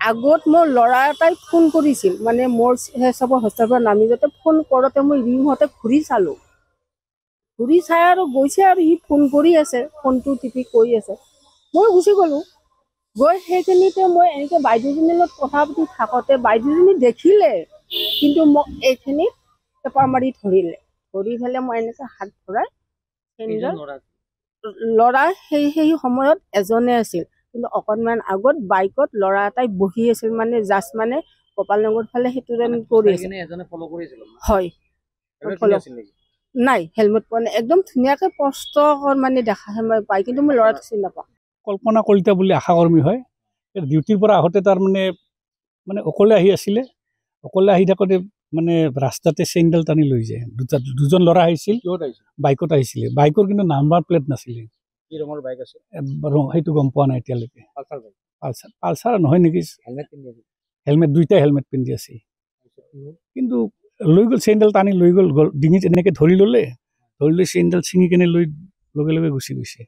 আগত মোৰ ল'ৰা এটাই ফোন কৰিছিল মানে মোৰ চবৰ হোষ্টেলৰ পৰা নামি যাওঁতে ফোন কৰোঁতে মই ৰিং হওঁতে ঘূৰি চালোঁ, ঘূৰি চাই আৰু গৈছে আৰু সি ফোন কৰি আছে, ফোনটো টিপি কৰি আছে। মই গুচি গ'লোঁ, গৈ সেইখিনিতে মই এনেকৈ বাইদেউজনীৰ লগত কথা পাতি থাকোঁতে বাইদেউজনী দেখিলে, কিন্তু মোক এইখিনিত পেপাৰ মাৰি ধৰিলে, ধৰি পেলাই মই এনেকৈ হাত ভৰাই ল'ৰা সেই সময়ত এজনে আছিল, কিন্তু অকণমান আগত বাইকত ল'ৰা এটাই বহি আছিল, মানে জাষ্ট মানে গোপাল নগৰ ফালে সেইটো কৰি আছিল। হয়, নাই হেলমেট পোৱা নাই, একদম ধুনীয়াকৈ স্পষ্ট মানে দেখা পায়, কিন্তু মই ল'ৰাটো চিনি নাপাওঁ। কল্পনা কলিতা বুলি আশাকৰ্মী হয়, ডিউটিৰ পৰা আহোঁতে তাৰ মানে অকলে আহি আছিলে, অকলে আহি থাকোঁতে মানে ৰাস্তাতে চেইনডাল টানি লৈ যায়। দুজন ল'ৰা আহিছিল, বাইকত আহিছিলে, বাইকৰ কিন্তু নাম্বাৰ প্লেট নাছিলে। কি ৰঙৰ বাইক আছে সেইটো গম পোৱা নাই এতিয়ালৈকে। পালচাৰ নহয় নেকি? হেলমেট দুইটাই হেলমেট পিন্ধি আছে, কিন্তু লৈ গ'ল চেইনডাল টানি লৈ গ'ল, ডিঙিত এনেকৈ ধৰি ল'লে, চেইনডাল ছিঙি কেনে লৈ লগে লগে গুচি গৈছে।